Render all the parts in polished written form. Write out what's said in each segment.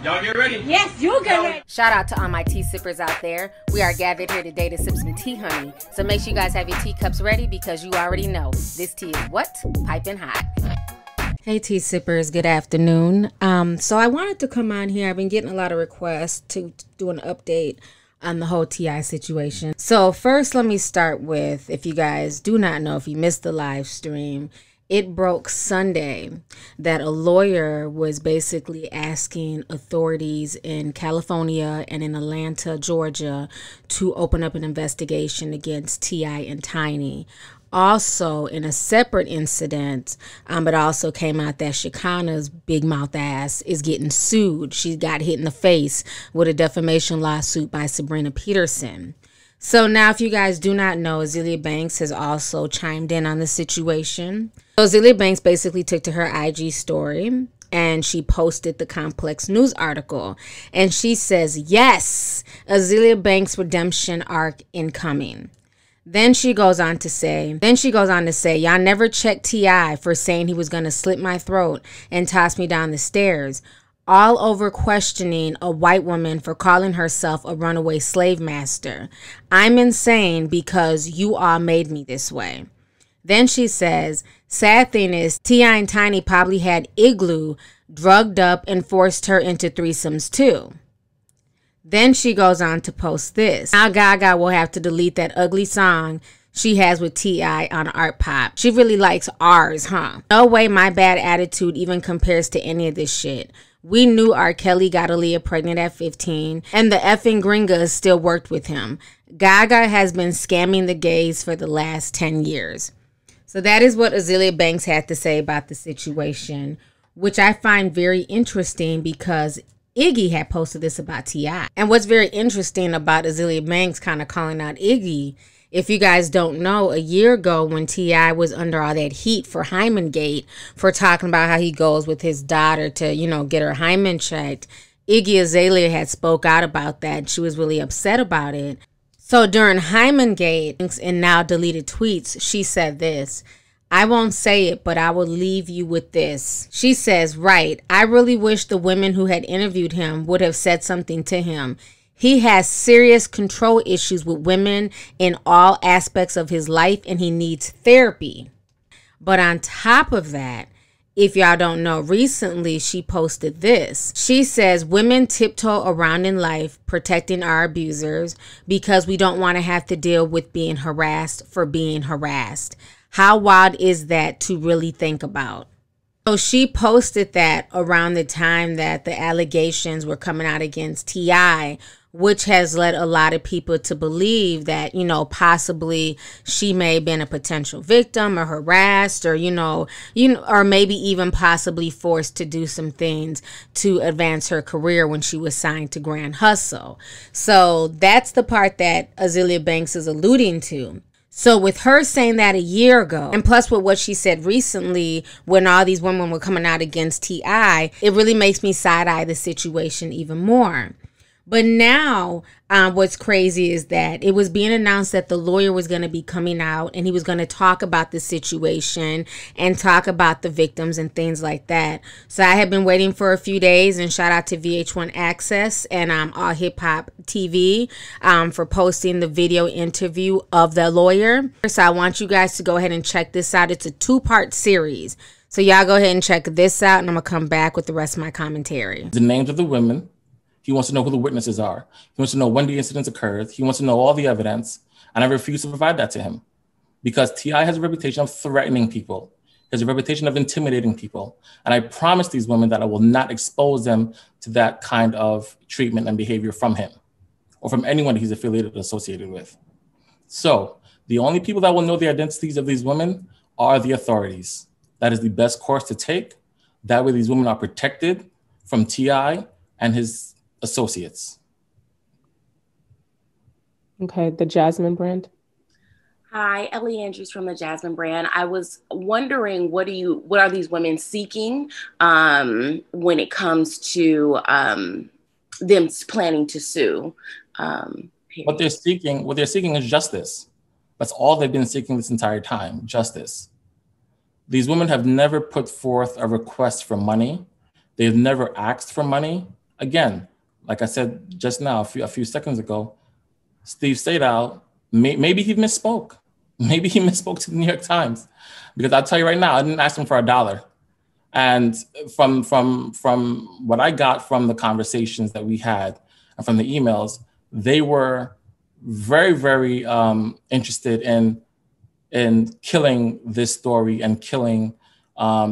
Y'all get ready? Yes, you get ready. Shout out to all my tea sippers out there. We are gathered here today to sip some tea, honey. So make sure you guys have your teacups ready because you already know this tea is what? Piping hot. Hey tea sippers, good afternoon. So I wanted to come on here. I've been getting a lot of requests to do an update on the whole TI situation. So first, let me start with, if you guys do not know, if you missed the live stream, it broke Sunday that a lawyer was basically asking authorities in California and in Atlanta, Georgia, to open up an investigation against T.I. and Tiny. Also, in a separate incident, it also came out that Shekinah's big mouth ass is getting sued. She got hit in the face with a defamation lawsuit by Sabrina Peterson. So now, if you guys do not know, Azealia Banks has also chimed in on the situation. So Azealia Banks basically took to her IG story and she posted the Complex News article. And she says, yes, Azealia Banks redemption arc incoming. Then she goes on to say, y'all never checked T.I. for saying he was going to slit my throat and toss me down the stairs. All over questioning a white woman for calling herself a runaway slave master. I'm insane because you all made me this way. Then she says, sad thing is, T.I. and Tiny probably had Igloo drugged up and forced her into threesomes too. Then she goes on to post this. Now Gaga will have to delete that ugly song she has with T.I. on Art Pop. She really likes ours, huh? No way my bad attitude even compares to any of this shit. We knew R. Kelly got Aaliyah pregnant at 15, and the effing gringas still worked with him. Gaga has been scamming the gays for the last 10 years. So that is what Azealia Banks had to say about the situation, which I find very interesting because Iggy had posted this about T.I. And what's very interesting about Azealia Banks kind of calling out Iggy, if you guys don't know, a year ago when T.I. was under all that heat for Hyman Gate, for talking about how he goes with his daughter to, you know, get her hymen checked, Iggy Azalea had spoke out about that. And she was really upset about it. So during Hyman Gate, in now deleted tweets, she said this. I won't say it, but I will leave you with this. She says, right, I really wish the women who had interviewed him would have said something to him. He has serious control issues with women in all aspects of his life, and he needs therapy. But on top of that, if y'all don't know, recently she posted this. She says, women tiptoe around in life protecting our abusers because we don't want to have to deal with being harassed for being harassed. How wild is that to really think about? So she posted that around the time that the allegations were coming out against T.I., which has led a lot of people to believe that, you know, possibly she may have been a potential victim or harassed or, or maybe even possibly forced to do some things to advance her career when she was signed to Grand Hustle. So that's the part that Azealia Banks is alluding to. So with her saying that a year ago, and plus with what she said recently when all these women were coming out against T.I., it really makes me side-eye the situation even more. But now what's crazy is that it was being announced that the lawyer was going to be coming out and he was going to talk about the situation and talk about the victims and things like that. So I have been waiting for a few days, and shout out to VH1 Access and All Hip Hop TV for posting the video interview of the lawyer. So I want you guys to go ahead and check this out. It's a 2-part series. So y'all go ahead and check this out, and I'm going to come back with the rest of my commentary. The names of the women. He wants to know who the witnesses are. He wants to know when the incidents occurred. He wants to know all the evidence. And I refuse to provide that to him because T.I. has a reputation of threatening people. He has a reputation of intimidating people. And I promise these women that I will not expose them to that kind of treatment and behavior from him or from anyone he's affiliated or associated with. So the only people that will know the identities of these women are the authorities. That is the best course to take. That way these women are protected from T.I. and his associates. Okay, the Jasmine brand. Hi, Ellie Andrews from the Jasmine brand. I was wondering, what are these women seeking when it comes to them planning to sue? What they're seeking is justice. That's all they've been seeking this entire time, justice. These women have never put forth a request for money. They've never asked for money. Again, like I said just now, a few seconds ago, Steve Sadow, maybe he misspoke. Maybe he misspoke to the New York Times, because I'll tell you right now, I didn't ask him for $1. And from what I got from the conversations that we had and from the emails, they were very, very interested in killing this story and killing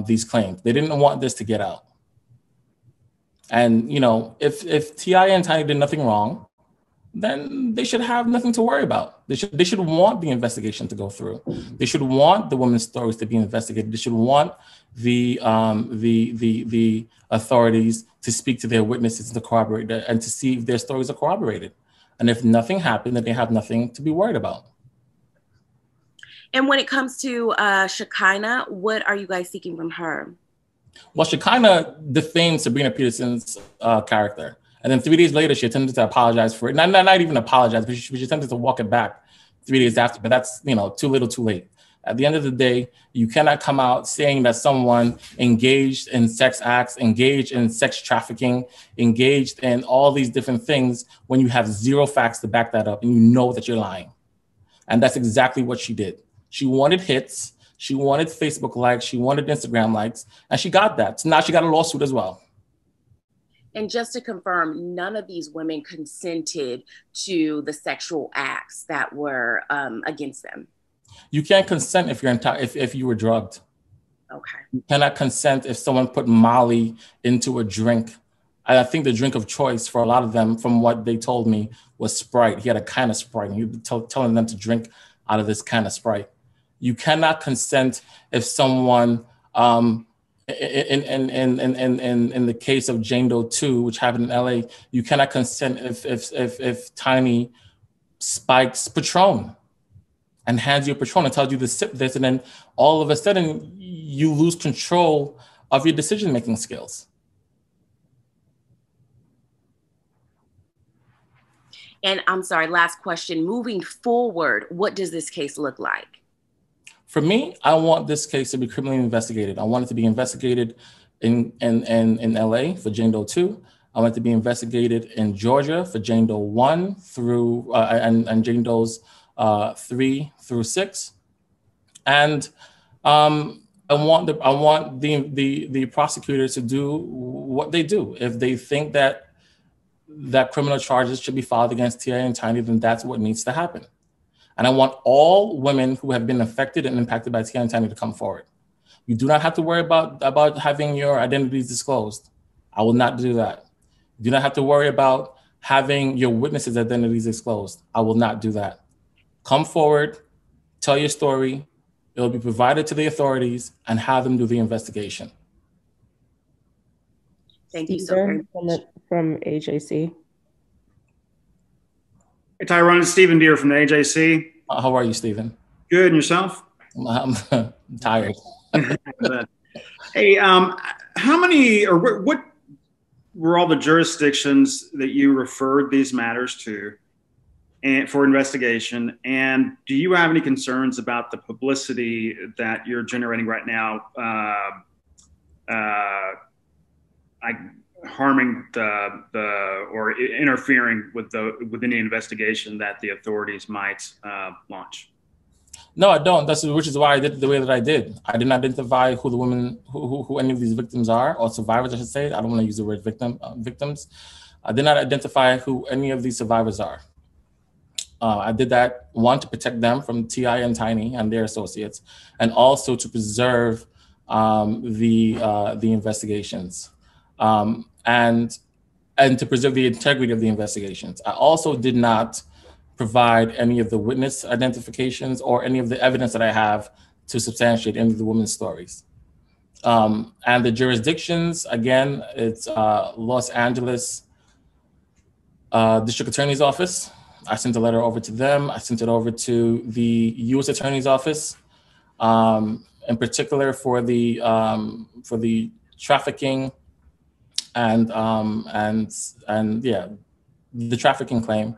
these claims. They didn't want this to get out. And, you know, if T.I. and Tiny did nothing wrong, then they should have nothing to worry about. They should want the investigation to go through. They should want the women's stories to be investigated. They should want the authorities to speak to their witnesses, to corroborate and to see if their stories are corroborated. And if nothing happened, then they have nothing to be worried about. And when it comes to Shekinah, what are you guys seeking from her? Well, Shekinah defamed Sabrina Peterson's character. And then 3 days later, she attempted to apologize for it. Not even apologize, but she attempted to walk it back 3 days after. But that's, you know, too little, too late. At the end of the day, you cannot come out saying that someone engaged in sex acts, engaged in sex trafficking, engaged in all these different things when you have zero facts to back that up and you know that you're lying. And that's exactly what she did. She wanted hits. She wanted Facebook likes. She wanted Instagram likes. And she got that. So now she got a lawsuit as well. And just to confirm, none of these women consented to the sexual acts that were against them. You can't consent if you're if you were drugged. Okay. You cannot consent if someone put Molly into a drink. I think the drink of choice for a lot of them, from what they told me, was Sprite. He had a kind of Sprite, and he was telling them to drink out of this kind of Sprite. You cannot consent if someone, in the case of Jane Doe 2, which happened in LA, you cannot consent if Tiny spikes Patron and hands you a Patron and tells you to sip this, and then all of a sudden you lose control of your decision-making skills. And I'm sorry, last question. Moving forward, what does this case look like? For me, I want this case to be criminally investigated. I want it to be investigated in LA for Jane Doe 2. I want it to be investigated in Georgia for Jane Doe 1 through and Jane Doe's 3 through 6. And I want the prosecutors to do what they do. If they think that criminal charges should be filed against T.I. and Tiny, then that's what needs to happen. And I want all women who have been affected and impacted by T.I. and Tiny to come forward. You do not have to worry about having your identities disclosed. I will not do that. You do not have to worry about having your witnesses' identities disclosed. I will not do that. Come forward, tell your story. It will be provided to the authorities and have them do the investigation. Thank you so very much. From AJC. Hey, Tyrone, it's Stephen Deere from the AJC. How are you, Stephen? Good, and yourself? I'm tired. Hey, how many, or what were all the jurisdictions that you referred these matters to and for investigation? And do you have any concerns about the publicity that you're generating right now, harming or interfering with any investigation that the authorities might launch? No, I don't. Which is why I did it the way that I did. I didn't identify who the women, who any of these victims are, or survivors, I should say. I don't want to use the word victims. I did not identify who any of these survivors are. I did that, one, to protect them from T.I. and Tiny and their associates, and also to preserve the investigations. And to preserve the integrity of the investigations. I also did not provide any of the witness identifications or any of the evidence that I have to substantiate any of the women's stories. And the jurisdictions, again, it's Los Angeles District Attorney's Office. I sent a letter over to them. I sent it over to the U.S. Attorney's Office, in particular for the trafficking and the trafficking claim,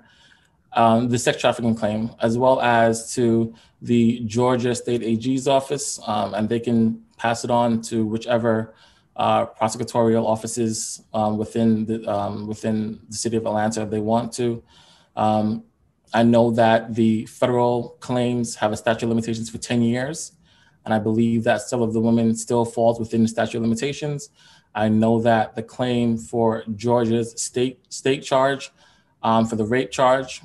the sex trafficking claim, as well as to the Georgia State AG's office, and they can pass it on to whichever prosecutorial offices within the city of Atlanta if they want to. I know that the federal claims have a statute of limitations for 10 years, and I believe that some of the women still falls within the statute of limitations. I know that the claim for Georgia's state charge for the rape charge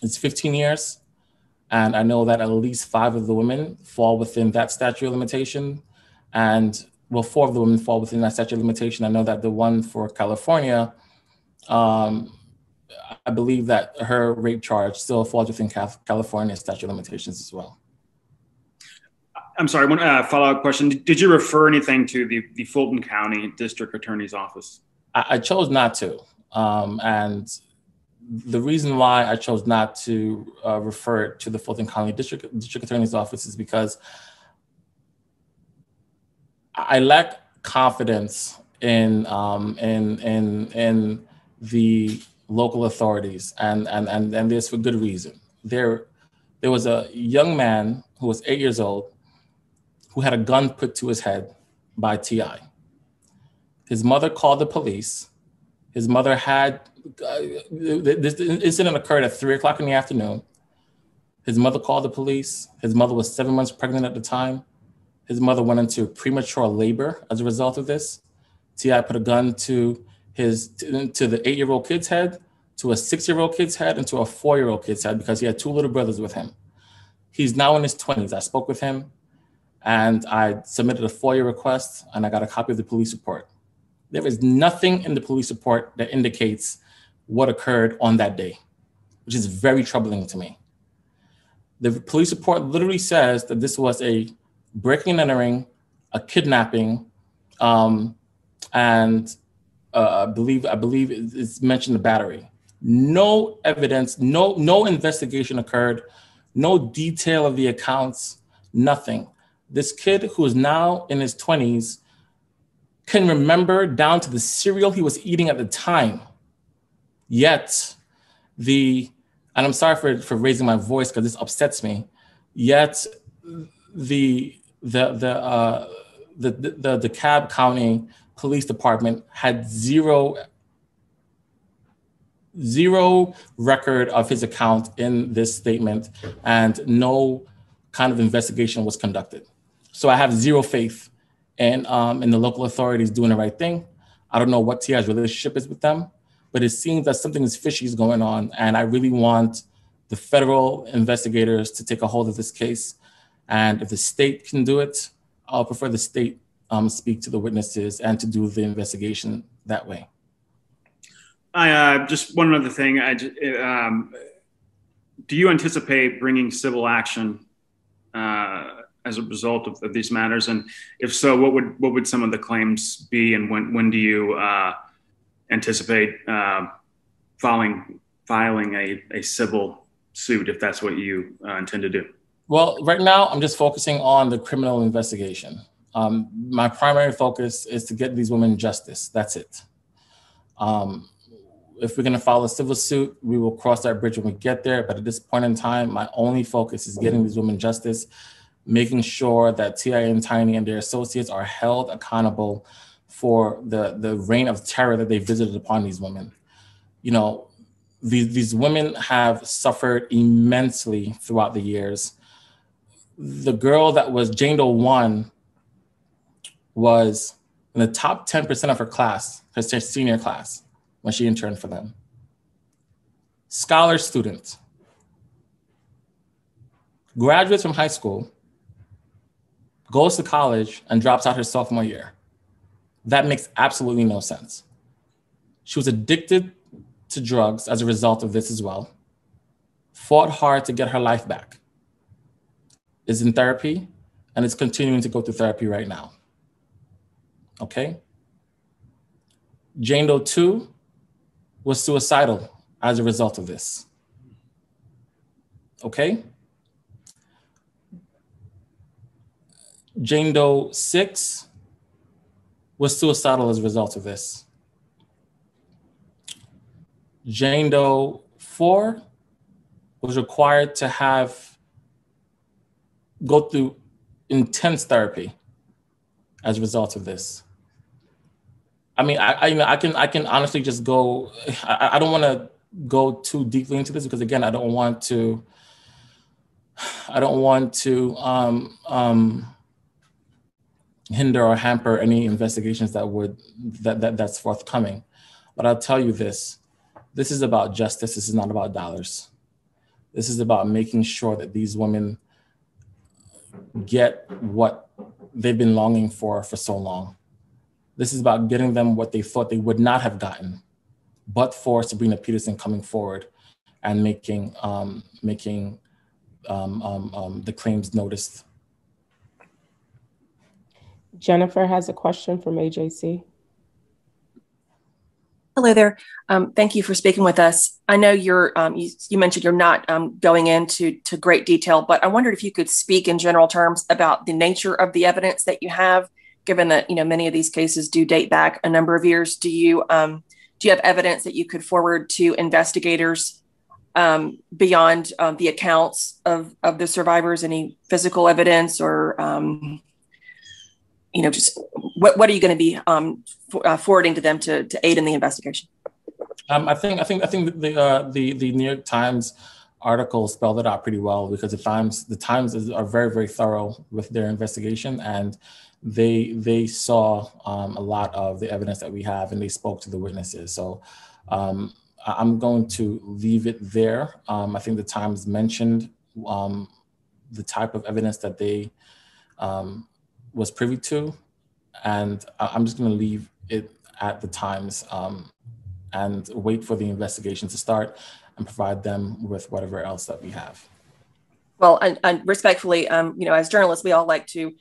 is 15 years. And I know that at least 5 of the women fall within that statute of limitation. And well, 4 of the women fall within that statute of limitation. I know that the one for California, I believe that her rape charge still falls within California statute of limitations as well. I'm sorry, one follow-up question. Did you refer anything to the Fulton County District Attorney's Office? I chose not to. And the reason why I chose not to refer to the Fulton County District Attorney's Office is because I lack confidence in the local authorities, and this for good reason. There was a young man who was 8 years old who had a gun put to his head by T.I. His mother called the police. His mother had, this incident occurred at 3:00 in the afternoon. His mother called the police. His mother was 7 months pregnant at the time. His mother went into premature labor as a result of this. T.I. put a gun to the 8-year-old kid's head, to a 6-year-old kid's head, and to a 4-year-old kid's head because he had 2 little brothers with him. He's now in his 20s. I spoke with him and I submitted a FOIA request and I got a copy of the police report. There is nothing in the police report that indicates what occurred on that day, which is very troubling to me. The police report literally says that this was a breaking and entering, a kidnapping, and I believe it's mentioned the battery. No evidence, no investigation occurred, no detail of the accounts, nothing. This kid who is now in his 20s can remember down to the cereal he was eating at the time. Yet and I'm sorry for raising my voice because this upsets me. Yet the DeKalb County Police Department had zero record of his account in this statement, and no kind of investigation was conducted. So I have zero faith in the local authorities doing the right thing. I don't know what T.I.'s relationship is with them, but it seems that something is fishy is going on, and I really want the federal investigators to take a hold of this case. And if the state can do it, I'll prefer the state speak to the witnesses and to do the investigation that way. I just one other thing. Do you anticipate bringing civil action as a result of these matters? And if so, what would some of the claims be? And when do you anticipate filing a civil suit if that's what you intend to do? Well, right now I'm just focusing on the criminal investigation. My primary focus is to get these women justice. That's it. If we're going to file a civil suit, we will cross that bridge when we get there. But at this point in time, my only focus is getting these women justice, making sure that T.I. and Tiny and their associates are held accountable for the reign of terror that they visited upon these women. You know, these women have suffered immensely throughout the years. The girl that was Jane Doe 1 was in the top 10% of her class, her senior class, when she interned for them. Scholar student, graduates from high school, goes to college and drops out her sophomore year. That makes absolutely no sense. She was addicted to drugs as a result of this as well, fought hard to get her life back, is in therapy, and is continuing to go through therapy right now. Okay? Jane Doe 2 was suicidal as a result of this. Okay? Jane Doe 6 was suicidal as a result of this. Jane Doe 4 was required to go through intense therapy as a result of this. I mean, I can honestly just go. I don't want to go too deeply into this because again, I don't want to hinder or hamper any investigations that's forthcoming. But I'll tell you this: this is about justice. This is not about dollars. This is about making sure that these women get what they've been longing for so long. This is about getting them what they thought they would not have gotten, but for Sabrina Peterson coming forward and making the claims noticed. Jennifer has a question from AJC. Hello there. Thank you for speaking with us. I know you mentioned you're not going into great detail, but I wondered if you could speak in general terms about the nature of the evidence that you have, given that many of these cases do date back a number of years. Do you have evidence that you could forward to investigators beyond the accounts of the survivors? Any physical evidence or just what are you going to be forwarding to them to aid in the investigation? I think the New York Times article spelled it out pretty well, because the Times are very, very thorough with their investigation, and they saw a lot of the evidence that we have, and they spoke to the witnesses. So I'm going to leave it there. I think the Times mentioned the type of evidence that they was privy to, and I'm just going to leave it at the Times and wait for the investigation to start and provide them with whatever else that we have. Well, and respectfully, as journalists, we all like to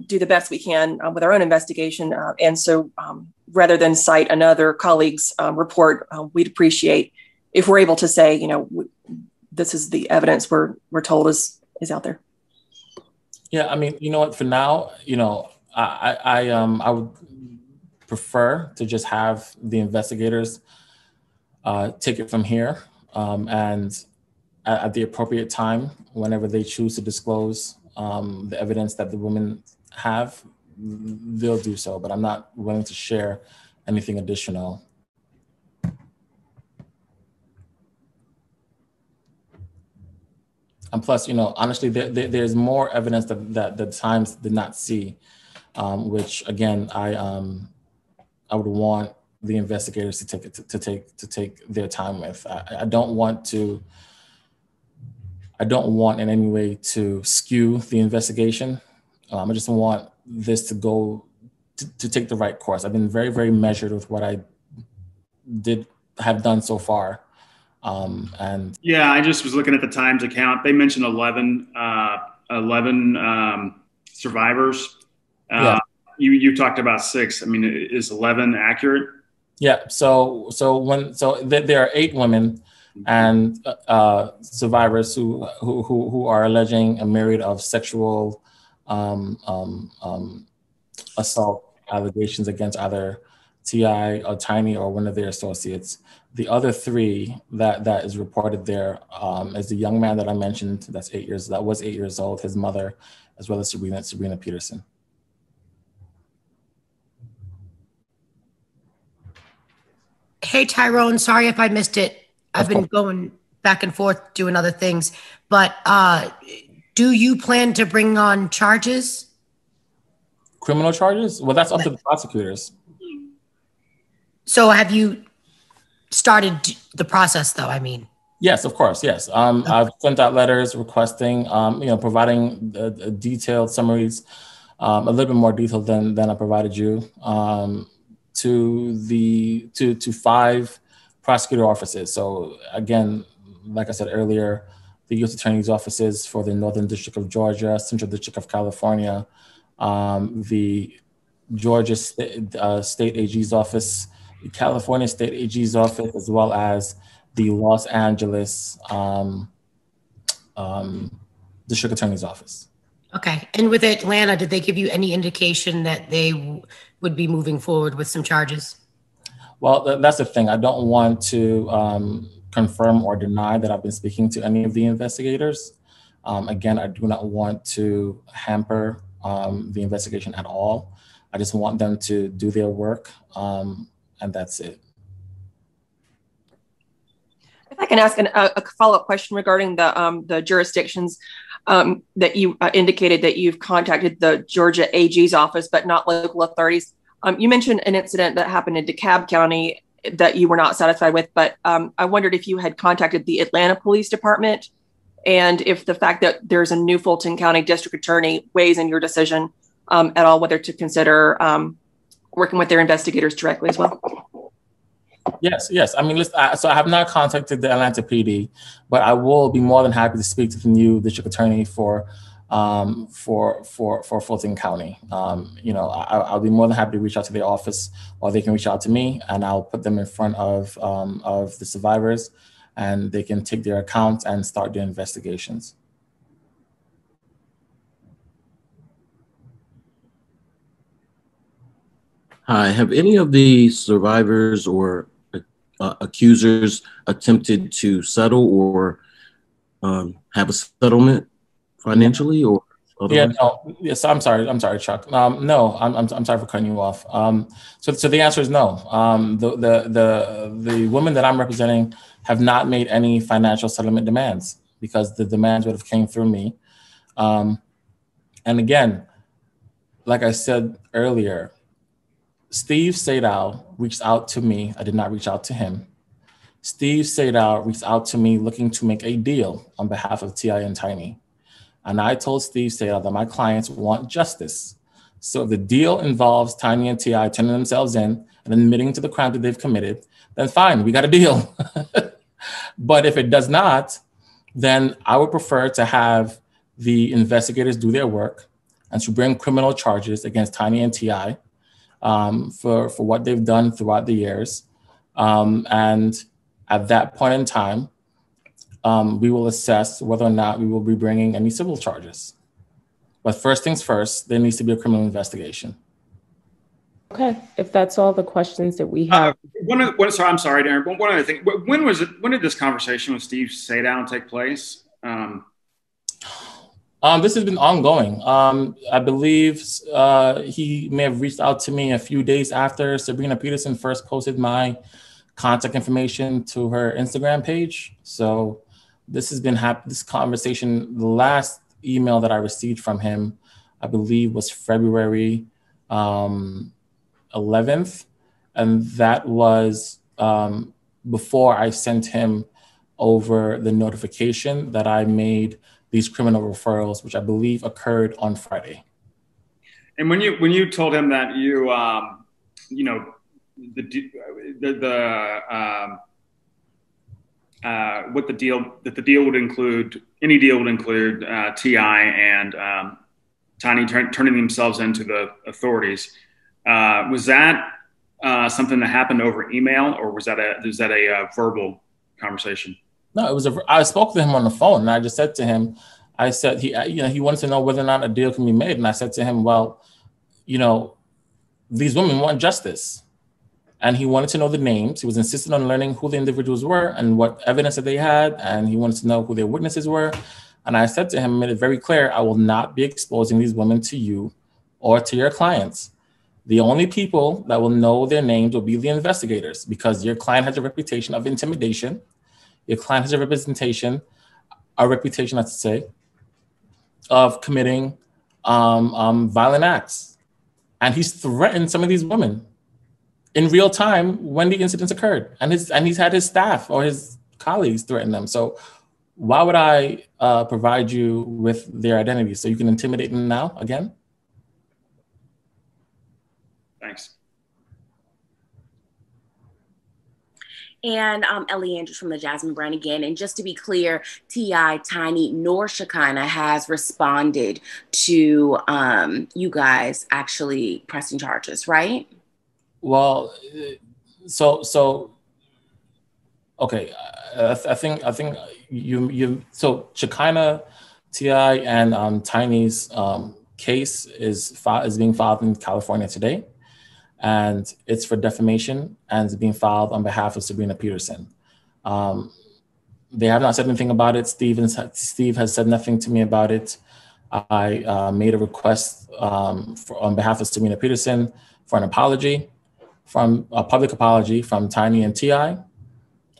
do the best we can with our own investigation. And so rather than cite another colleague's report, we'd appreciate if we're able to say, this is the evidence we're told is out there. Yeah, I mean, you know what, for now, I would prefer to just have the investigators take it from here, and at the appropriate time, whenever they choose to disclose the evidence that the women have, they'll do so, but I'm not willing to share anything additional. And plus, honestly, there's more evidence that the Times did not see, which again, I would want the investigators to take their time with. I don't want in any way to skew the investigation. I just want this to go to take the right course. I've been very, very measured with what I have done so far. And yeah, I just was looking at the Times account. They mentioned 11 survivors. Yeah. You talked about 6. I mean, is 11 accurate? Yeah. So there are 8 women and survivors who are alleging a myriad of sexual assault allegations against either T.I. or Tiny or one of their associates. The other 3 that is reported there is the young man that I mentioned that was 8 years old, his mother, as well as Sabrina Peterson. Hey, Tyrone, sorry if I missed it. I've been going back and forth doing other things, but do you plan to bring on charges? Criminal charges? Well, that's up to the prosecutors. So have you started the process, though? I mean, yes, of course. Yes, I've sent out letters requesting, providing detailed summaries, a little bit more detailed than I provided you, to 5 prosecutor offices. So again, like I said earlier, the U.S. Attorney's offices for the Northern District of Georgia, Central District of California, the Georgia State AG's office, the California State AG's office, as well as the Los Angeles District Attorney's office. Okay. And with Atlanta, did they give you any indication that they would be moving forward with some charges? Well, that's the thing. I don't want to confirm or deny that I've been speaking to any of the investigators. Again, I do not want to hamper the investigation at all. I just want them to do their work, and that's it. If I can ask a follow-up question regarding the jurisdictions that you indicated that you've contacted the Georgia AG's office, but not local authorities. You mentioned an incident that happened in DeKalb County that you were not satisfied with, but I wondered if you had contacted the Atlanta Police Department and if the fact that there's a new Fulton County District Attorney weighs in your decision at all, whether to consider working with their investigators directly as well. Yes. I mean, listen, so I have not contacted the Atlanta PD, but I will be more than happy to speak to the new district attorney for Fulton County. I'll be more than happy to reach out to their office, or they can reach out to me, and I'll put them in front of the survivors, and they can take their accounts and start their investigations. Hi, have any of the survivors or accusers attempted to settle or have a settlement financially or otherwise? Yeah, no. Yes, I'm sorry, Chuck. No, I'm sorry for cutting you off. So the answer is no. The women that I'm representing have not made any financial settlement demands because the demands would have came through me. And again, like I said earlier, Steve Sadow reached out to me. I did not reach out to him. Steve Sadow reached out to me looking to make a deal on behalf of T.I. and Tiny. And I told Steve Sadow that my clients want justice. So if the deal involves Tiny and T.I. turning themselves in and admitting to the crime that they've committed, then fine, we got a deal. But if it does not, then I would prefer to have the investigators do their work and to bring criminal charges against Tiny and T.I. For what they've done throughout the years. And at that point in time, we will assess whether or not we will be bringing any civil charges. But first things first, there needs to be a criminal investigation. Okay, if that's all the questions that we have. I'm sorry, Darren, but one other thing. When did this conversation with Steve Sadow take place? This has been ongoing. I believe he may have reached out to me a few days after Sabrina Peterson first posted my contact information to her Instagram page. So this has been this conversation. The last email that I received from him, I believe, was February 11th. And that was before I sent him over the notification that I made these criminal referrals, which I believe occurred on Friday. And when you told him that the deal would include, any deal would include T.I. and Tiny turning themselves into the authorities, was that something that happened over email, or was that a verbal conversation? No, it was I spoke to him on the phone, and I just said to him, I said he wanted to know whether or not a deal can be made, and I said to him, well, these women want justice, and he wanted to know the names. He was insistent on learning who the individuals were and what evidence that they had, and he wanted to know who their witnesses were. And I said to him, made it very clear, I will not be exposing these women to you or to your clients. The only people that will know their names will be the investigators, because your client has a reputation of intimidation. Your client has a reputation, I should say, of committing violent acts. And he's threatened some of these women in real time when the incidents occurred. And he's had his staff or his colleagues threaten them. So why would I provide you with their identities so you can intimidate them now again? Thanks. And Ellie Andrews from the Jasmine brand again. And just to be clear, T.I., Tiny, nor Shekinah has responded to you guys actually pressing charges, right? Well, okay. I think so Shekinah, T.I., and Tiny's case is being filed in California today. And it's for defamation, and it's being filed on behalf of Sabrina Peterson. They have not said anything about it. Steve has said nothing to me about it. I made a request on behalf of Serena Peterson for an apology, from a public apology from Tiny and T.I.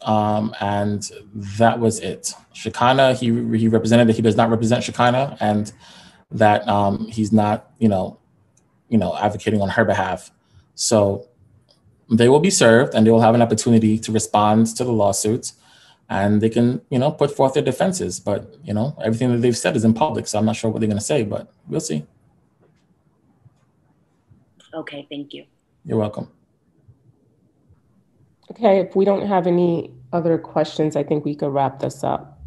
And that was it. Shekinah, he represented that he does not represent Shekinah, and that he's not, advocating on her behalf. So they will be served, and they will have an opportunity to respond to the lawsuits, and they can, put forth their defenses. But, everything that they've said is in public, so I'm not sure what they're going to say, but we'll see. Okay, thank you. You're welcome. Okay, if we don't have any other questions, I think we could wrap this up.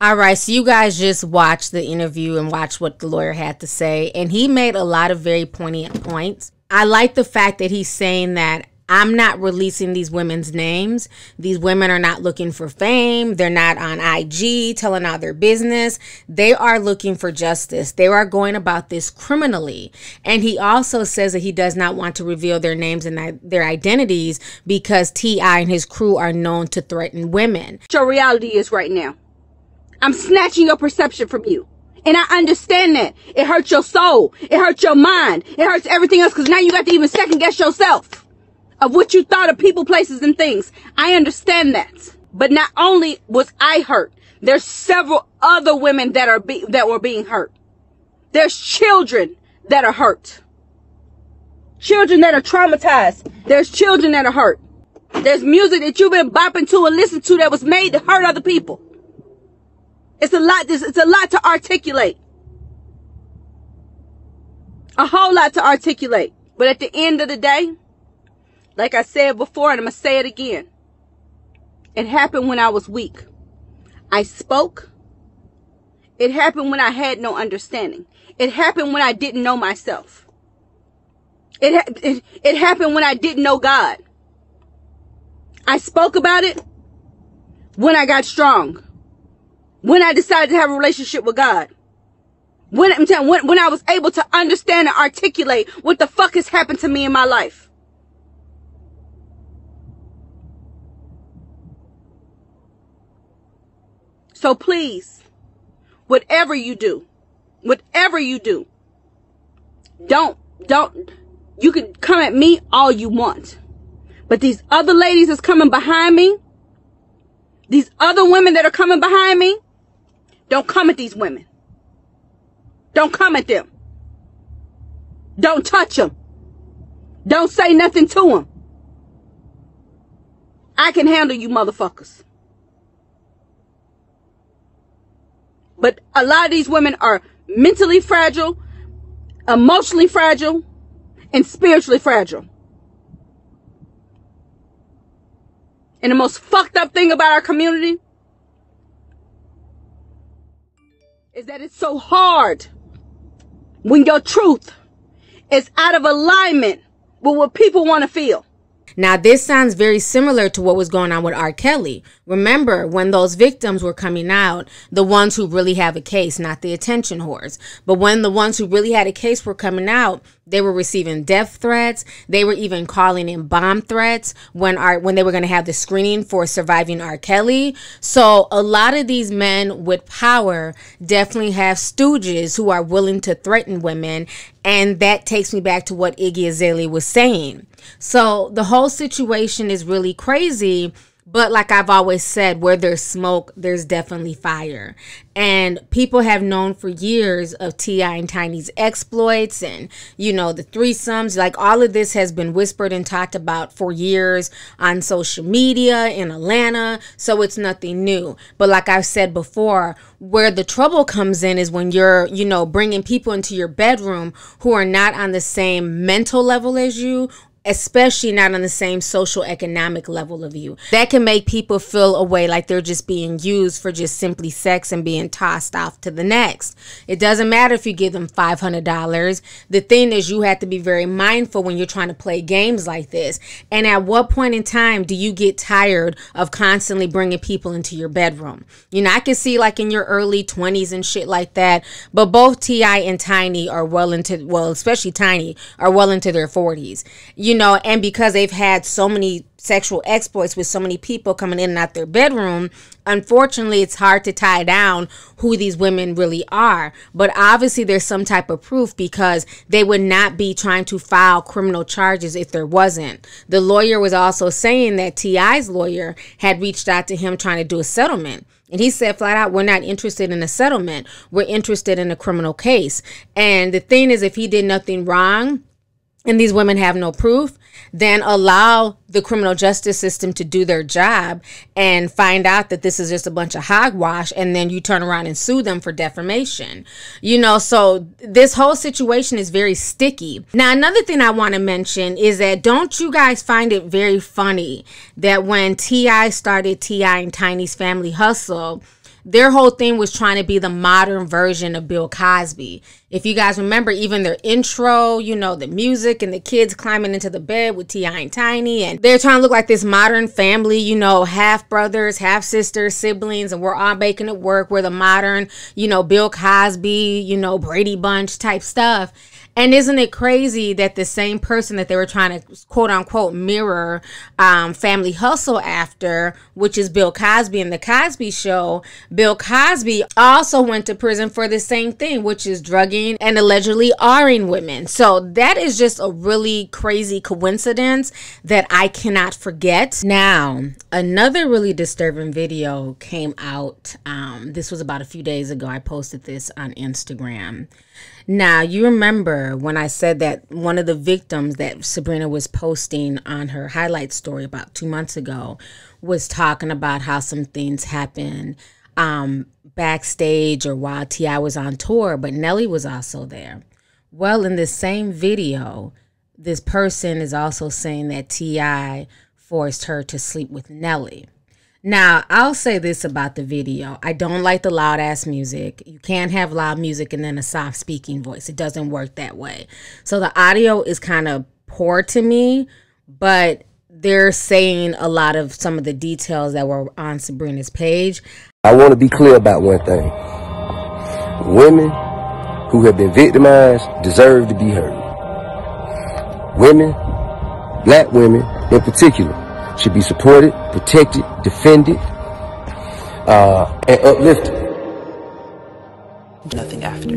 All right, so you guys just watched the interview and watched what the lawyer had to say, and he made a lot of very poignant points. I like the fact that he's saying that I'm not releasing these women's names. These women are not looking for fame. They're not on IG telling all their business. They are looking for justice. They are going about this criminally. And he also says that he does not want to reveal their names and their identities because T.I. and his crew are known to threaten women. Your reality is right now. I'm snatching your perception from you. And I understand that. It hurts your soul. It hurts your mind. It hurts everything else because now you got to even second guess yourself of what you thought of people, places, and things. I understand that. But not only was I hurt, there's several other women that were being hurt. There's children that are hurt. Children that are traumatized. There's children that are hurt. There's music that you've been bopping to and listening to that was made to hurt other people. It's a lot. It's a lot to articulate. A whole lot to articulate. But at the end of the day, like I said before, and I'm going to say it again, it happened when I was weak. I spoke. It happened when I had no understanding. It happened when I didn't know myself. It happened when I didn't know God. I spoke about it when I got strong. When I decided to have a relationship with God. When I was able to understand and articulate what the fuck has happened to me in my life. So please, whatever you do, don't, you can come at me all you want. But these other ladies that's coming behind me, these other women that are coming behind me, don't come at these women. Don't come at them. Don't touch them. Don't say nothing to them. I can handle you motherfuckers. But a lot of these women are mentally fragile, emotionally fragile, and spiritually fragile. And the most fucked up thing about our community is that it's so hard when your truth is out of alignment with what people want to feel. Now, this sounds very similar to what was going on with R. Kelly. Remember, when those victims were coming out, the ones who really have a case, not the attention whores, but when the ones who really had a case were coming out, they were receiving death threats. They were even calling in bomb threats when they were going to have the screening for Surviving R. Kelly. So a lot of these men with power definitely have stooges who are willing to threaten women. And that takes me back to what Iggy Azalea was saying. So the whole situation is really crazy. But like I've always said, where there's smoke, there's definitely fire. And people have known for years of T.I. and Tiny's exploits and, the threesomes. Like all of this has been whispered and talked about for years on social media in Atlanta. So it's nothing new. But like I've said before, where the trouble comes in is when you're, bringing people into your bedroom who are not on the same mental level as you, especially not on the same social economic level of you. That can make people feel a way like they're just being used for just simply sex and being tossed off to the next. It doesn't matter if you give them $500. The thing is, you have to be very mindful when you're trying to play games like this. And at what point in time do you get tired of constantly bringing people into your bedroom? I can see like in your early 20s and shit like that, but both T.I. and Tiny are especially Tiny, are well into their 40s. you know, and because they've had so many sexual exploits with so many people coming in and out their bedroom, unfortunately, it's hard to tie down who these women really are. But obviously, there's some type of proof, because they would not be trying to file criminal charges if there wasn't. The lawyer was also saying that T.I.'s lawyer had reached out to him trying to do a settlement. And he said flat out, we're not interested in a settlement. We're interested in a criminal case. And the thing is, if he did nothing wrong and these women have no proof, then allow the criminal justice system to do their job and find out that this is just a bunch of hogwash, and then you turn around and sue them for defamation. You know, so this whole situation is very sticky. Now, another thing I want to mention is that, don't you guys find it very funny that when T.I. started T.I. and Tiny's Family Hustle, their whole thing was trying to be the modern version of Bill Cosby. If you guys remember, even their intro, you know, the music and the kids climbing into the bed with T.I. and Tiny, and they're trying to look like this modern family, you know, half brothers, half sisters, siblings, and we're all making it work. We're the modern, you know, Bill Cosby, you know, Brady Bunch type stuff. And isn't it crazy that the same person that they were trying to quote unquote mirror Family Hustle after, which is Bill Cosby and the Cosby Show, Bill Cosby also went to prison for the same thing, which is drugging and allegedly R-ing women. So that is just a really crazy coincidence that I cannot forget. Now, another really disturbing video came out. This was about a few days ago. I posted this on Instagram. Now, you remember when I said that one of the victims that Sabrina was posting on her highlight story about 2 months ago was talking about how some things happened backstage or while T.I. was on tour, but Nelly was also there. Well, in this same video, this person is also saying that T.I. forced her to sleep with Nelly. Now, I'll say this about the video. I don't like the loud ass music. You can't have loud music and then a soft speaking voice. It doesn't work that way. So the audio is kind of poor to me, but they're saying a lot of some of the details that were on Sabrina's page. I want to be clear about one thing. Women who have been victimized deserve to be heard. Women, black women in particular, should be supported, protected, defended, and uplifted. Nothing after.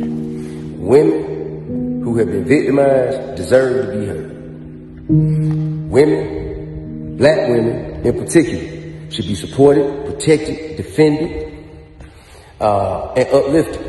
Women who have been victimized deserve to be heard. Women, black women in particular, should be supported, protected, defended, and uplifted.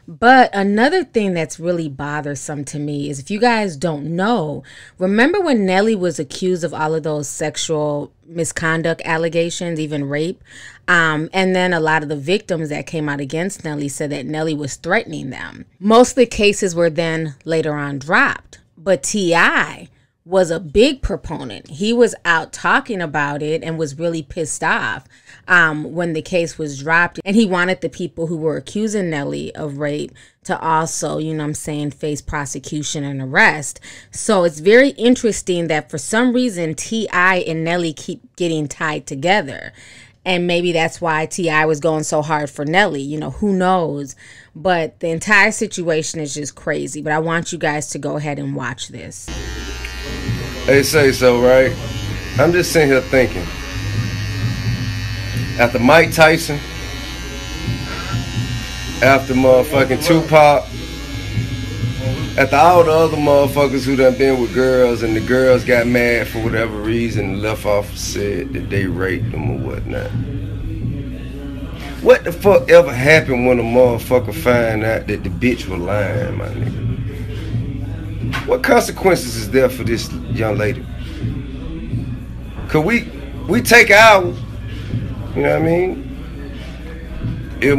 But another thing that's really bothersome to me is, if you guys don't know, remember when Nelly was accused of all of those sexual misconduct allegations, even rape? And then a lot of the victims that came out against Nelly said that Nelly was threatening them. Most of the cases were then later on dropped. But T.I. was a big proponent. He was out talking about it and was really pissed off when the case was dropped. And he wanted the people who were accusing Nelly of rape to also, you know what I'm saying, face prosecution and arrest. So it's very interesting that for some reason T.I. and Nelly keep getting tied together. And maybe that's why T.I. was going so hard for Nelly. You know, who knows? But the entire situation is just crazy. But I want you guys to go ahead and watch this. They say so, right? I'm just sitting here thinking. After Mike Tyson, after motherfucking Tupac, after all the other motherfuckers who done been with girls and the girls got mad for whatever reason and left off and said that they raped them or whatnot. What the fuck ever happened when a motherfucker find out that the bitch was lying, my nigga? What consequences is there for this young lady? Could we take our, you know what I mean? If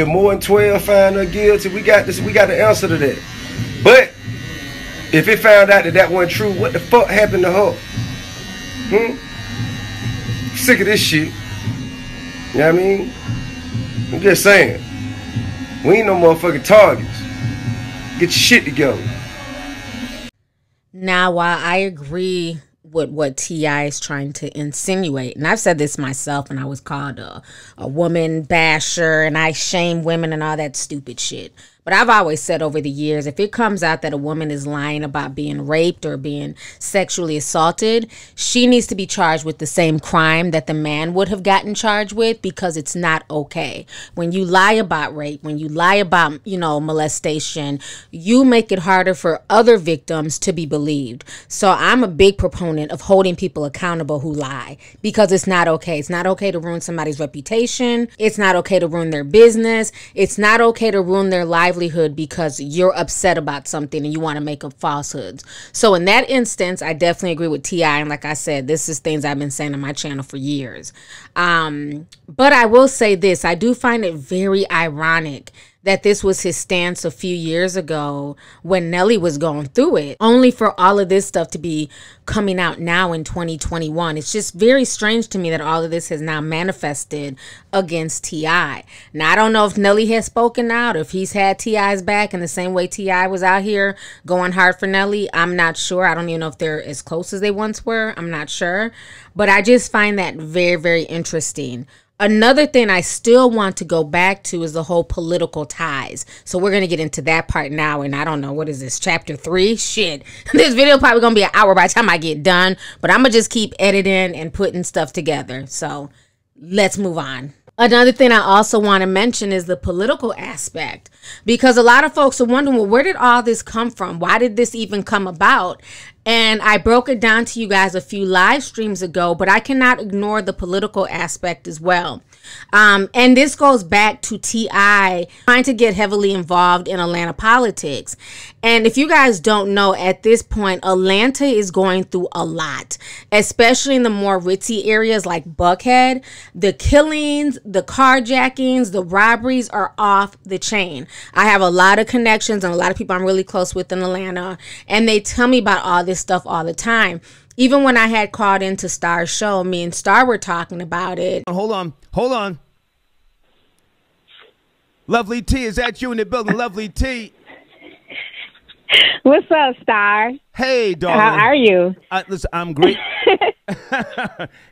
more than 12 find her guilty, we got the answer to that. But if it found out that wasn't true, what the fuck happened to her? Sick of this shit. You know what I mean? I'm just saying. We ain't no motherfucking targets. Get your shit together. Now, while I agree with what T.I. is trying to insinuate, and I've said this myself, and I was called a woman basher, and I shame women and all that stupid shit. But I've always said over the years, if it comes out that a woman is lying about being raped or being sexually assaulted, she needs to be charged with the same crime that the man would have gotten charged with, because it's not okay. When you lie about rape, when you lie about, you know, molestation, you make it harder for other victims to be believed. So I'm a big proponent of holding people accountable who lie, because it's not okay. It's not okay to ruin somebody's reputation. It's not okay to ruin their business. It's not okay to ruin their livelihood because you're upset about something and you want to make up falsehoods. So in that instance, I definitely agree with T.I. And like I said, this is things I've been saying on my channel for years. But I will say this, I do find it very ironic that this was his stance a few years ago when Nelly was going through it, only for all of this stuff to be coming out now in 2021. It's just very strange to me that all of this has now manifested against T.I. Now, I don't know if Nelly has spoken out, or if he's had T.I.'s back in the same way T.I. was out here going hard for Nelly. I'm not sure. I don't even know if they're as close as they once were. I'm not sure. But I just find that very, very interesting. Another thing I still want to go back to is the whole political ties. So we're going to get into that part now. And I don't know, what is this, chapter 3? Shit. This video probably going to be an hour by the time I get done. But I'm going to just keep editing and putting stuff together. So let's move on. Another thing I also want to mention is the political aspect, because a lot of folks are wondering, well, where did all this come from? Why did this even come about? And I broke it down to you guys a few live streams ago, but I cannot ignore the political aspect as well. And this goes back to T.I. trying to get heavily involved in Atlanta politics. And if you guys don't know, at this point, Atlanta is going through a lot, especially in the more ritzy areas like Buckhead. The killings, the carjackings, the robberies are off the chain. I have a lot of connections and a lot of people I'm really close with in Atlanta, and they tell me about all this stuff all the time. Even when I had called into Star's show, me and Star were talking about it. Hold on. Lovelyti, is that you in the building? Lovelyti. What's up, Star? Hey, darling. How are you? Listen, I'm great.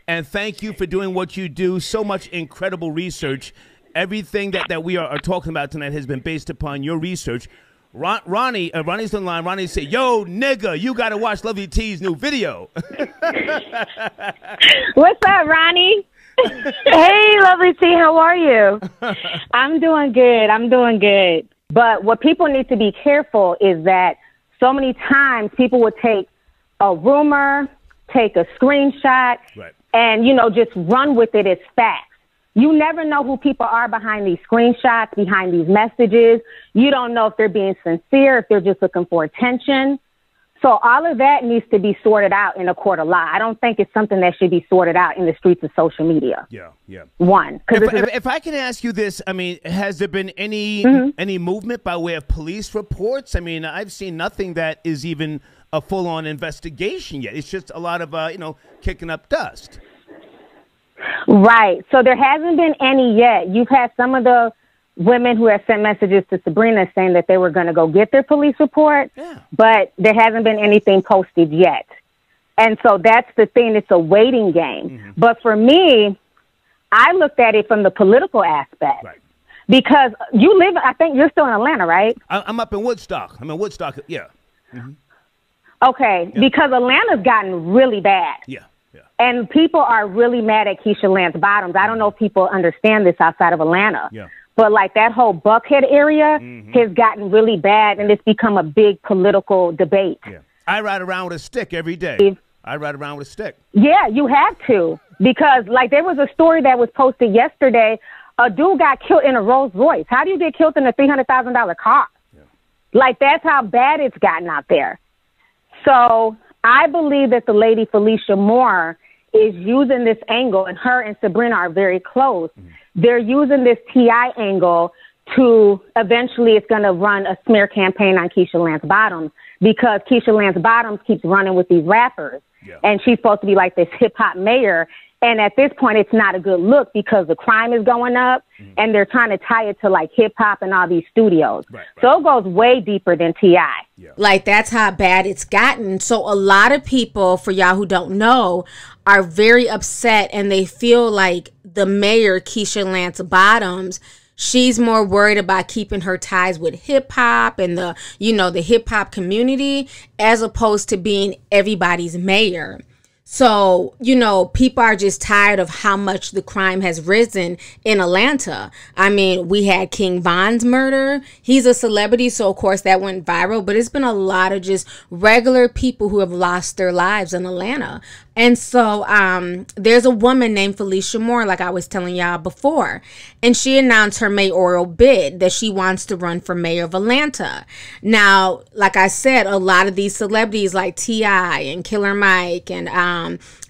And thank you for doing what you do. So much incredible research. Everything that we are talking about tonight has been based upon your research. Ronnie's on the line. Ronnie said, yo, nigga, you got to watch Lovely's new video. What's up, Ronnie? Hey, Lovelyti, how are you? I'm doing good. But what people need to be careful is that so many times people would take a rumor, take a screenshot, right, and, you know, just run with it as facts. You never know who people are behind these screenshots, behind these messages. You don't know if they're being sincere, if they're just looking for attention. So all of that needs to be sorted out in a court of law. I don't think it's something that should be sorted out in the streets of social media. Yeah. One. If I can ask you this, I mean, has there been any movement by way of police reports? I mean, I've seen nothing that is even a full-on investigation yet. It's just a lot of, kicking up dust. Right. So there hasn't been any yet. You've had some of the women who have sent messages to Sabrina saying that they were going to go get their police report, but there hasn't been anything posted yet. And so that's the thing. It's a waiting game. But for me, I looked at it from the political aspect. Right. Because you live, I think you're still in Atlanta, right? I'm up in Woodstock. Yeah. Okay, because Atlanta's gotten really bad. Yeah. And people are really mad at Keisha Lance Bottoms. I don't know if people understand this outside of Atlanta. Yeah. But like that whole Buckhead area has gotten really bad, and it's become a big political debate. Yeah. I ride around with a stick every day. Yeah, you have to. Because like there was a story that was posted yesterday. A dude got killed in a Rolls Royce. How do you get killed in a $300,000 car? Yeah. Like that's how bad it's gotten out there. So I believe that the lady Felicia Moore is using this angle, and her and Sabrina are very close. They're using this T.I. angle to eventually it's going to run a smear campaign on Keisha Lance Bottoms, because Keisha Lance Bottoms keeps running with these rappers. Yeah. And she's supposed to be like this hip hop mayor. And at this point, it's not a good look because the crime is going up and they're trying to tie it to like hip hop and all these studios. Right. So it goes way deeper than T.I. Yeah. Like that's how bad it's gotten. So a lot of people, for y'all who don't know, are very upset, and they feel like the mayor, Keisha Lance Bottoms, She's more worried about keeping her ties with hip hop and the, you know, the hip hop community, as opposed to being everybody's mayor. So, you know, people are just tired of how much the crime has risen in Atlanta. I mean, we had King Von's murder. He's a celebrity, so of course that went viral. But it's been a lot of just regular people who have lost their lives in Atlanta. And so there's a woman named Felicia Moore, like I was telling y'all before, and she announced her mayoral bid that she wants to run for mayor of Atlanta. Now, like I said, a lot of these celebrities like T.I. and Killer Mike and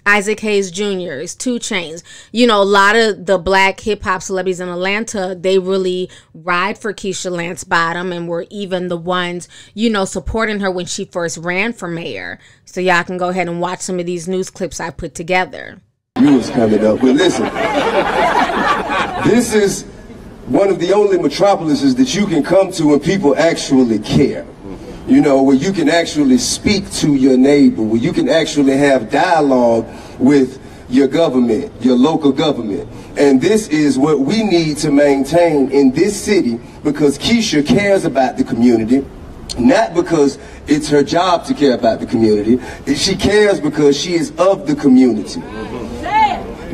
Isaac Hayes Jr., 2 Chainz, you know, a lot of the black hip hop celebrities in Atlanta, they really ride for Keisha Lance Bottom and were even the ones, you know, supporting her when she first ran for mayor. So y'all can go ahead and watch some of these news clips I put together. You was coming up, but listen, this is one of the only metropolises that you can come to when people actually care. You know, where you can actually speak to your neighbor, where you can actually have dialogue with your government, your local government. And this is what we need to maintain in this city, because Keisha cares about the community, not because it's her job to care about the community. She cares because she is of the community.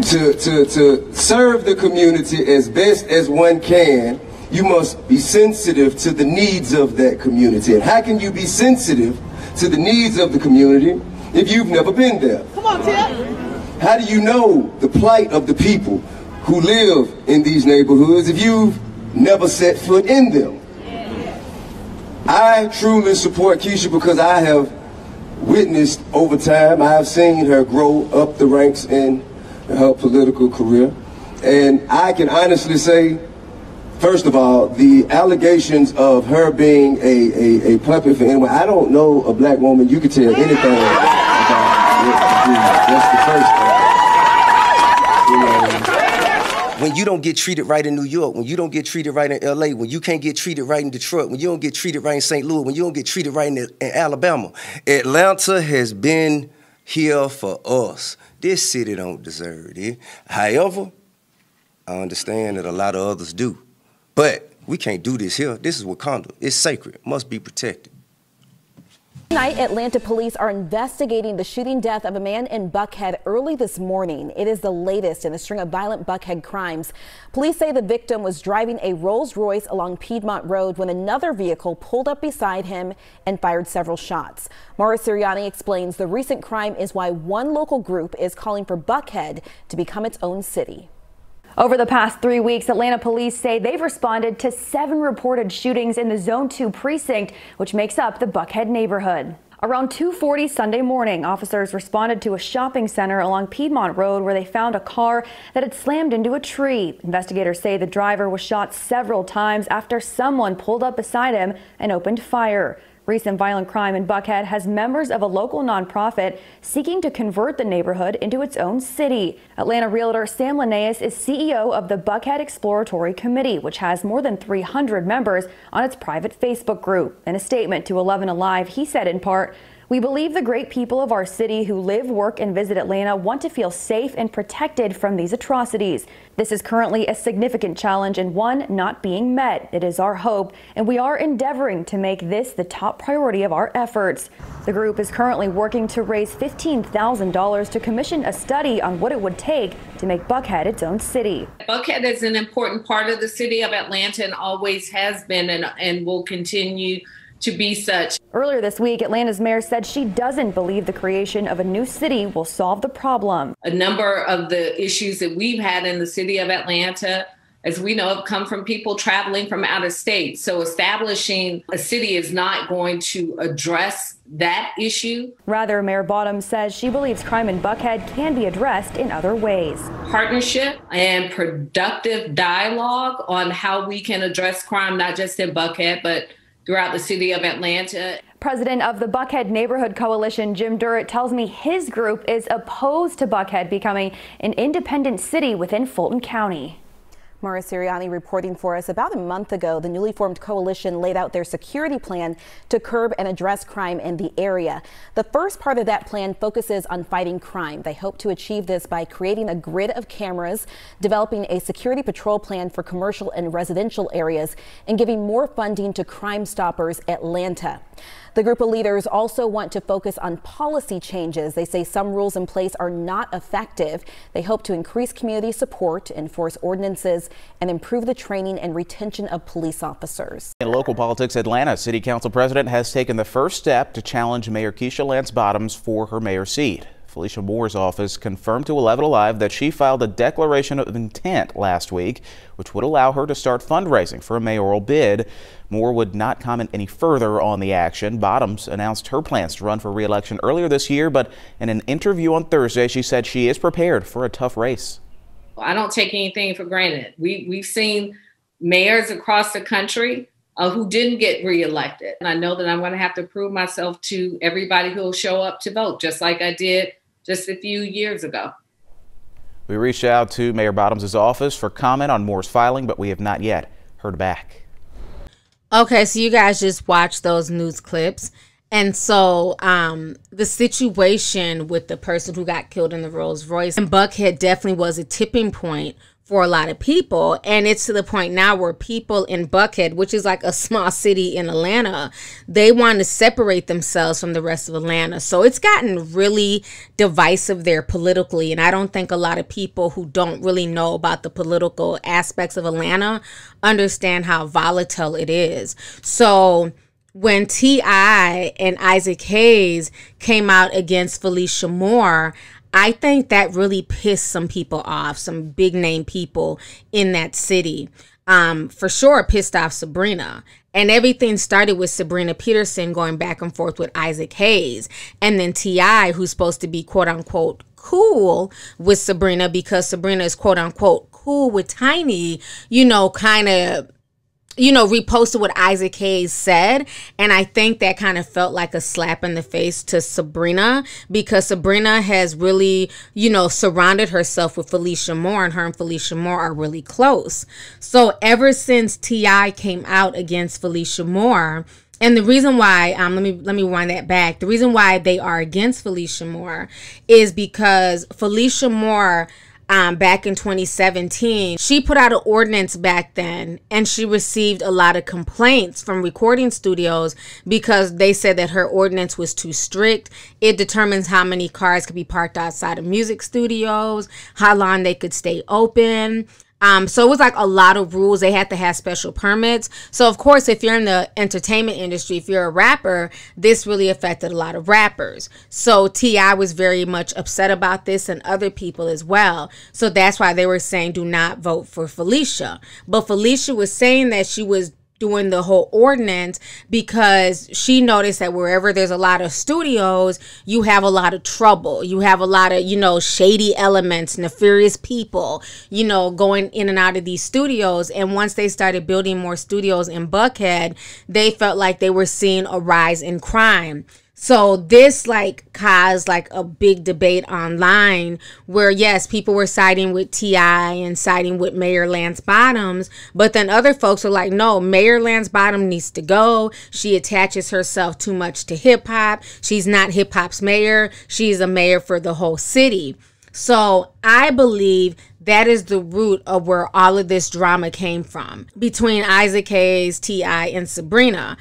To serve the community as best as one can, you must be sensitive to the needs of that community. And how can you be sensitive to the needs of the community if you've never been there? Come on, Tim. How do you know the plight of the people who live in these neighborhoods if you've never set foot in them? I truly support Keisha because I have witnessed over time, I have seen her grow up the ranks in her political career. And I can honestly say, first of all, the allegations of her being a puppet for anyone, I don't know a black woman you could tell anything about what to do. That's the first thing. You know, when you don't get treated right in New York, when you don't get treated right in LA, when you can't get treated right in Detroit, when you don't get treated right in St. Louis, when you don't get treated right in Alabama, Atlanta has been here for us. This city don't deserve it. However, I understand that a lot of others do. But we can't do this here. This is Wakanda. It's sacred. Must be protected. Tonight, Atlanta police are investigating the shooting death of a man in Buckhead early this morning. It is the latest in a string of violent Buckhead crimes. Police say the victim was driving a Rolls-Royce along Piedmont Road when another vehicle pulled up beside him and fired several shots. Mara Siriani explains the recent crime is why one local group is calling for Buckhead to become its own city. Over the past 3 weeks, Atlanta police say they've responded to 7 reported shootings in the Zone 2 precinct, which makes up the Buckhead neighborhood. Around 2:40 Sunday morning, officers responded to a shopping center along Piedmont Road where they found a car that had slammed into a tree. Investigators say the driver was shot several times after someone pulled up beside him and opened fire. Recent violent crime in Buckhead has members of a local nonprofit seeking to convert the neighborhood into its own city. Atlanta realtor Sam Linnaeus is CEO of the Buckhead Exploratory Committee, which has more than 300 members on its private Facebook group. In a statement to 11 Alive, he said in part, "We believe the great people of our city who live, work, and visit Atlanta want to feel safe and protected from these atrocities. This is currently a significant challenge and one not being met. It is our hope, and we are endeavoring to make this the top priority of our efforts." The group is currently working to raise $15,000 to commission a study on what it would take to make Buckhead its own city. Buckhead is an important part of the city of Atlanta and always has been and will continue to be such. Earlier this week, Atlanta's mayor said she doesn't believe the creation of a new city will solve the problem. A number of the issues that we've had in the city of Atlanta, as we know, have come from people traveling from out of state. So establishing a city is not going to address that issue. Rather, Mayor Bottom says she believes crime in Buckhead can be addressed in other ways. Partnership and productive dialogue on how we can address crime, not just in Buckhead, but throughout the city of Atlanta. President of the Buckhead Neighborhood Coalition, Jim Durrett, tells me his group is opposed to Buckhead becoming an independent city within Fulton County. Mara Siriani reporting for us. About a month ago, the newly formed coalition laid out their security plan to curb and address crime in the area. The first part of that plan focuses on fighting crime. They hope to achieve this by creating a grid of cameras, developing a security patrol plan for commercial and residential areas, and giving more funding to Crime Stoppers Atlanta. The group of leaders also want to focus on policy changes. They say some rules in place are not effective. They hope to increase community support, enforce ordinances, and improve the training and retention of police officers. In local politics, Atlanta City Council President has taken the first step to challenge Mayor Keisha Lance Bottoms for her mayor seat. Felicia Moore's office confirmed to 11 Alive that she filed a declaration of intent last week, which would allow her to start fundraising for a mayoral bid. Moore would not comment any further on the action. Bottoms announced her plans to run for re-election earlier this year, but in an interview on Thursday, she said she is prepared for a tough race. I don't take anything for granted. We've seen mayors across the country who didn't get reelected. And I know that I'm going to have to prove myself to everybody who will show up to vote, just like I did just a few years ago. We reached out to Mayor Bottoms' office for comment on Moore's filing, but we have not yet heard back. Okay, so you guys just watched those news clips. And so the situation with the person who got killed in the Rolls Royce in Buckhead definitely was a tipping point for a lot of people. And it's to the point now where people in Buckhead, which is like a small city in Atlanta, they want to separate themselves from the rest of Atlanta. So it's gotten really divisive there politically. And I don't think a lot of people who don't really know about the political aspects of Atlanta understand how volatile it is. So when T.I. and Isaac Hayes came out against Felicia Moore, I think that really pissed some people off, some big name people in that city. For sure, pissed off Sabrina. And everything started with Sabrina Peterson going back and forth with Isaac Hayes. And then T.I., who's supposed to be quote unquote cool with Sabrina because Sabrina is quote unquote cool with Tiny, you know, kind of, you know, reposted what Isaac Hayes said. And I think that kind of felt like a slap in the face to Sabrina because Sabrina has really, you know, surrounded herself with Felicia Moore, and her and Felicia Moore are really close. So ever since T.I. came out against Felicia Moore, and the reason why, let me wind that back. The reason why they are against Felicia Moore is because Felicia Moore, back in 2017, she put out an ordinance back then, and she received a lot of complaints from recording studios because they said that her ordinance was too strict. It determines how many cars could be parked outside of music studios, how long they could stay open. So it was like a lot of rules. They had to have special permits. So of course, if you're in the entertainment industry, if you're a rapper, this really affected a lot of rappers. So T.I. was very much upset about this, and other people as well. So that's why they were saying do not vote for Felicia. But Felicia was saying that she was doing the whole ordinance because she noticed that wherever there's a lot of studios, you have a lot of trouble. You have a lot of, you know, shady elements, nefarious people, you know, going in and out of these studios. And once they started building more studios in Buckhead, they felt like they were seeing a rise in crime. So this like caused like a big debate online where, yes, people were siding with T.I. and siding with Mayor Lance Bottoms, but then other folks are like, no, Mayor Lance Bottoms needs to go. She attaches herself too much to hip hop. She's not hip hop's mayor. She's a mayor for the whole city. So I believe that is the root of where all of this drama came from between Isaac Hayes, T.I., and Sabrina.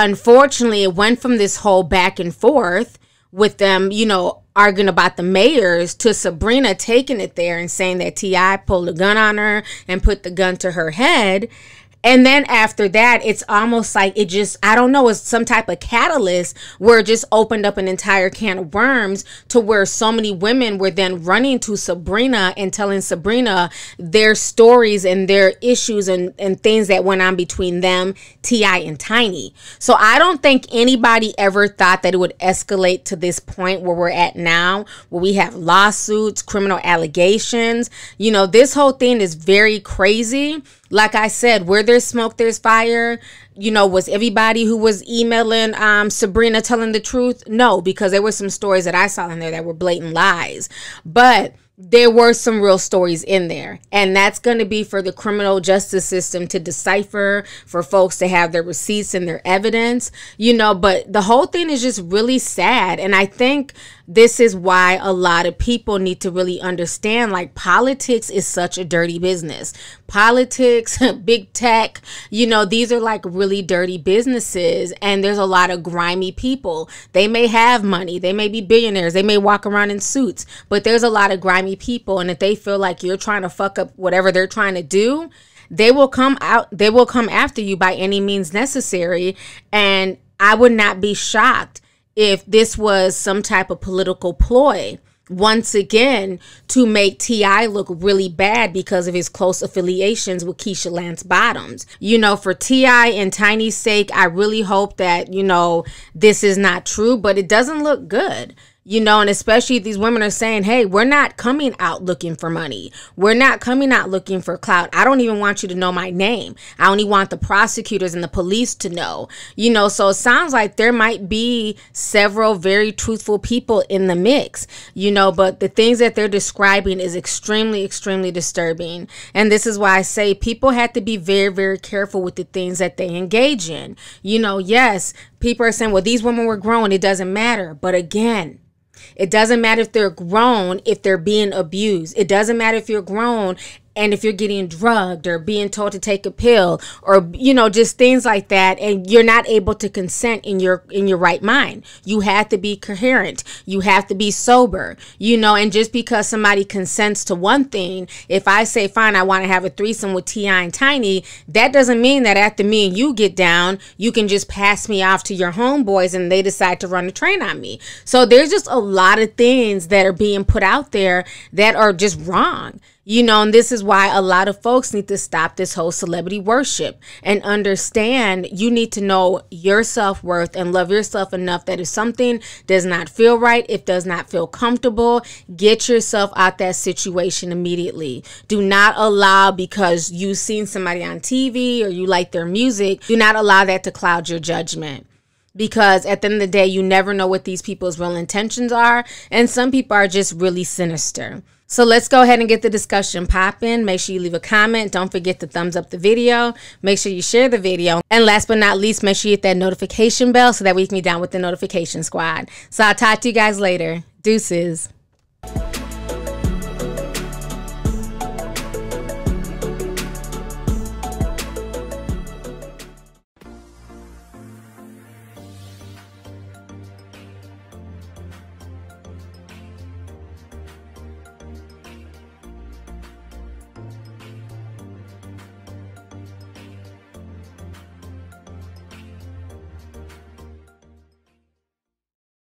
Unfortunately, it went from this whole back and forth with them, you know, arguing about the mayors to Sabrina taking it there and saying that T.I. pulled a gun on her and put the gun to her head. And then after that, it's almost like it just, I don't know, it's some type of catalyst where it just opened up an entire can of worms to where so many women were then running to Sabrina and telling Sabrina their stories and their issues and things that went on between them, T.I. and Tiny. So I don't think anybody ever thought that it would escalate to this point where we're at now, where we have lawsuits, criminal allegations. You know, this whole thing is very crazy. Like I said, where there's smoke, there's fire. You know, was everybody who was emailing Sabrina telling the truth? No, because there were some stories that I saw in there that were blatant lies. But there were some real stories in there. And that's going to be for the criminal justice system to decipher, for folks to have their receipts and their evidence, you know, but the whole thing is just really sad. And I think this is why a lot of people need to really understand, like, politics is such a dirty business. Politics, big tech, you know, these are like really dirty businesses, and there's a lot of grimy people. They may have money, they may be billionaires, they may walk around in suits, but there's a lot of grimy people, and if they feel like you're trying to fuck up whatever they're trying to do, they will come after you by any means necessary. And I would not be shocked if this was some type of political ploy, once again, to make T.I. look really bad because of his close affiliations with Keisha Lance Bottoms. You know, for T.I. and Tiny's sake, I really hope that, you know, this is not true, but it doesn't look good. You know, and especially if these women are saying, hey, we're not coming out looking for money. We're not coming out looking for clout. I don't even want you to know my name. I only want the prosecutors and the police to know. You know, so it sounds like there might be several very truthful people in the mix, you know, but the things that they're describing is extremely, extremely disturbing. And this is why I say people have to be very, very careful with the things that they engage in. You know, yes, people are saying, well, these women were grown. It doesn't matter. But again, it doesn't matter if they're grown, if they're being abused. It doesn't matter if you're grown and if you're getting drugged or being told to take a pill or, you know, just things like that, and you're not able to consent in your right mind. You have to be coherent. You have to be sober, you know, and just because somebody consents to one thing, if I say, fine, I want to have a threesome with T.I. and Tiny, that doesn't mean that after me and you get down, you can just pass me off to your homeboys and they decide to run a train on me. So there's just a lot of things that are being put out there that are just wrong. You know, and this is why a lot of folks need to stop this whole celebrity worship and understand you need to know your self-worth and love yourself enough that if something does not feel right, if does not feel comfortable, get yourself out that situation immediately. Do not allow, because you've seen somebody on TV or you like their music, do not allow that to cloud your judgment. Because at the end of the day, you never know what these people's real intentions are. And some people are just really sinister. So let's go ahead and get the discussion popping. Make sure you leave a comment. Don't forget to thumbs up the video. Make sure you share the video. And last but not least, make sure you hit that notification bell so that we can be down with the notification squad. So I'll talk to you guys later. Deuces.